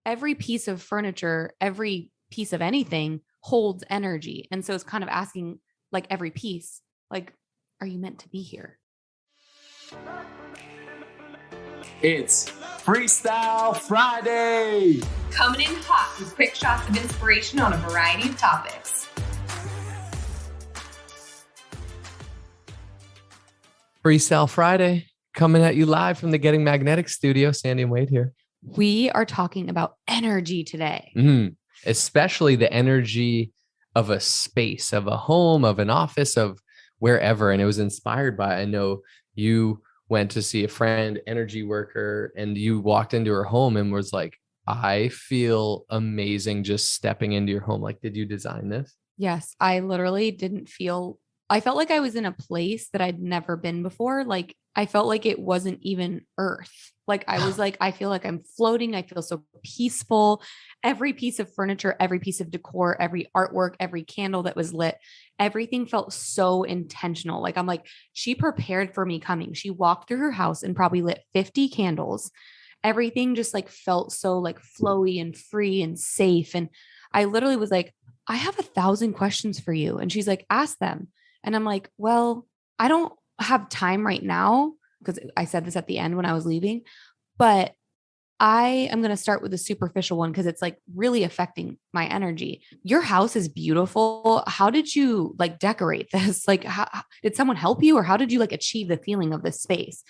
every piece of furniture, every piece of anything holds energy. And so it's kind of asking like every piece, like, are you meant to be here? It's Freestyle Friday! Coming in hot with quick shots of inspiration on a variety of topics. Freestyle Friday, coming at you live from the Getting Magnetic studio. Sandy and Wade here. We are talking about energy today. Especially the energy of a space, of a home, of an office, of wherever. And it was inspired by, I know you went to see a friend, energy worker, and you walked into her home and was like, I feel amazing just stepping into your home. Like, did you design this? Yes, I literally I felt like I was in a place that I'd never been before. Like I felt like it wasn't even Earth. Like I was like, I feel like I'm floating. I feel so peaceful. Every piece of furniture, every piece of decor, every artwork, every candle that was lit, everything felt so intentional. Like I'm like, she prepared for me coming. She walked through her house and probably lit 50 candles. Everything just like felt so like flowy and free and safe. And I literally was like, I have 1,000 questions for you. And she's like, ask them. And I'm like, well, I don't have time right now because I said this at the end when I was leaving, but I am going to start with a superficial one because it's like really affecting my energy. Your house is beautiful. How did you like decorate this? Like, did someone help you or how did you like achieve the feeling of this space?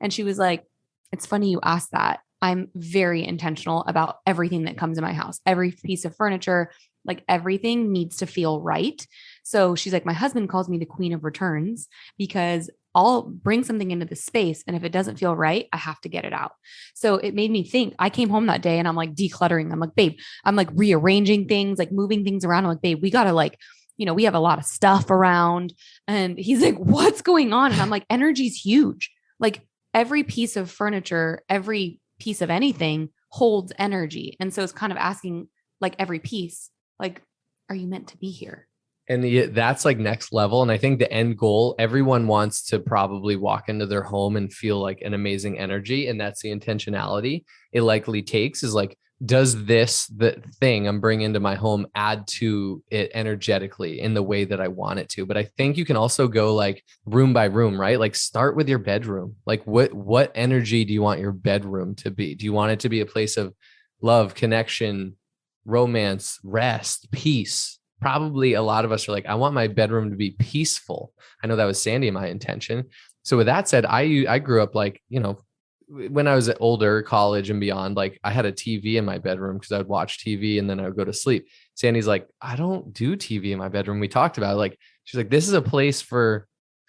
And she was like, it's funny you asked that. I'm very intentional about everything that comes in my house, every piece of furniture, like everything needs to feel right. So she's like, my husband calls me the queen of returns because I'll bring something into the space. And if it doesn't feel right, I have to get it out. So it made me think. I came home that day and I'm like decluttering. I'm like, babe, I'm like rearranging things, like moving things around. I'm like, babe, we got to like, we have a lot of stuff around. And he's like, what's going on? And I'm like, energy's huge. Like every piece of furniture, every piece of anything holds energy. And so it's kind of asking like every piece, like, are you meant to be here? And that's like next level. And I think the end goal, everyone wants to probably walk into their home and feel like an amazing energy. And that's the intentionality it likely takes is like, does the thing I'm bringing into my home add to it energetically in the way that I want it to? But I think you can also go like room by room, right? Like start with your bedroom. Like what energy do you want your bedroom to be? Do you want it to be a place of love, connection, romance, rest, peace? Probably a lot of us are like, I want my bedroom to be peaceful. I know that was Sandy, my intention. So with that said, I grew up like, when I was older, college and beyond, like I had a TV in my bedroom because I would watch TV and then I would go to sleep. Sandy's like, I don't do TV in my bedroom. We talked about it. Like, she's like, this is a place for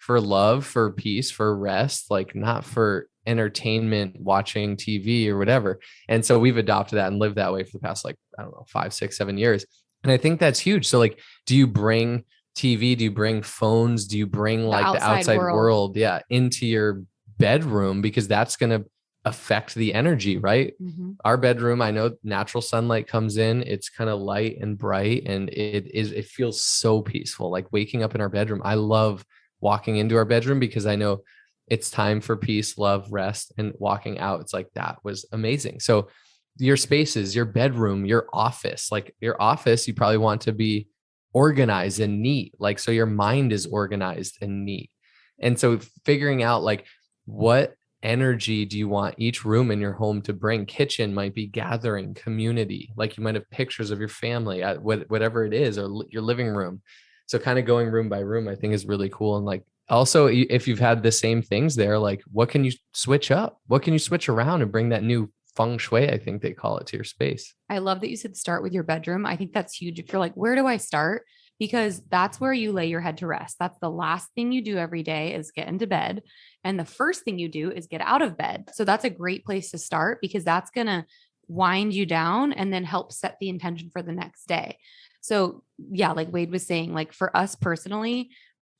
love, for peace, for rest, like not for entertainment, watching TV or whatever. And so we've adopted that and lived that way for the past, like, I don't know, 5, 6, 7 years. And I think that's huge. So like, do you bring TV? Do you bring phones? Do you bring like the outside world, into your bedroom? Because that's going to affect the energy, right? Mm-hmm. Our bedroom, I know natural sunlight comes in. It's kind of light and bright and it feels so peaceful. Like waking up in our bedroom. I love walking into our bedroom because I know it's time for peace, love, rest, and walking out. It's like, that was amazing. So your spaces, your bedroom, your office, you probably want to be organized and neat. Like, so your mind is organized and neat. And so figuring out like, what energy do you want each room in your home to bring? Kitchen might be gathering, community. Like you might have pictures of your family at whatever it is, or your living room. So kind of going room by room, I think is really cool. And like, also, if you've had the same things there, like what can you switch up? What can you switch around and bring that new feng shui, I think they call it, to your space? I love that you said start with your bedroom. I think that's huge. If you're like, where do I start? Because that's where you lay your head to rest. That's the last thing you do every day is get into bed. And the first thing you do is get out of bed. So that's a great place to start because that's going to wind you down and then help set the intention for the next day. So yeah, like Wade was saying, like for us personally,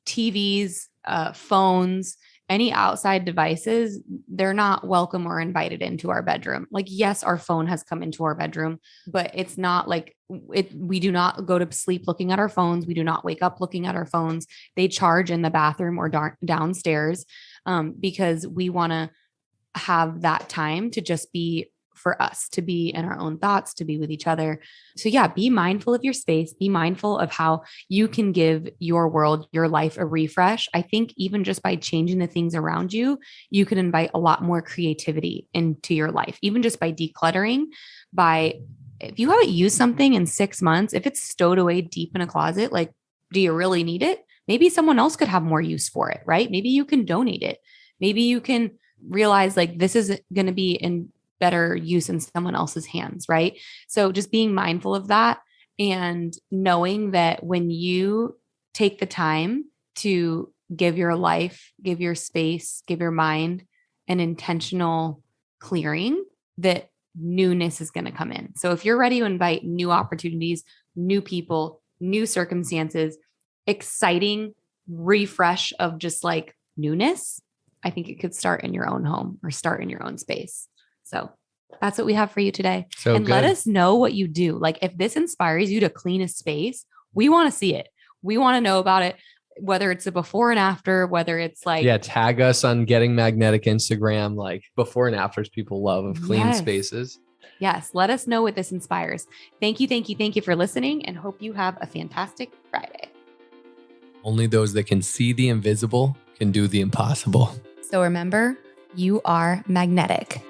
TVs, phones, any outside devices, they're not welcome or invited into our bedroom. Like, yes, our phone has come into our bedroom, but it's not like we do not go to sleep looking at our phones. We do not wake up looking at our phones. They charge in the bathroom or downstairs because we want to have that time to just be for us to be in our own thoughts, to be with each other. So yeah, be mindful of your space, be mindful of how you can give your world, your life a refresh. I think even just by changing the things around you, you can invite a lot more creativity into your life, even just by decluttering. If you haven't used something in 6 months, if it's stowed away deep in a closet, like, do you really need it? Maybe someone else could have more use for it, right? Maybe you can donate it. Maybe you can realize like this is going to be in better use in someone else's hands, right? So just being mindful of that and knowing that when you take the time to give your life, give your space, give your mind an intentional clearing, that newness is going to come in. So if you're ready to invite new opportunities, new people, new circumstances, exciting refresh of just like newness, I think it could start in your own home or start in your own space. So that's what we have for you today. So and good. let us know what you do. Like if this inspires you to clean a space, we want to see it. We want to know about it, whether it's a before and after, whether it's like, Yeah, tag us on Getting Magnetic Instagram, like before and afters people love of clean Yes. spaces. Yes, let us know what this inspires. Thank you for listening, and hope you have a fantastic Friday. Only those that can see the invisible can do the impossible. So remember, you are magnetic.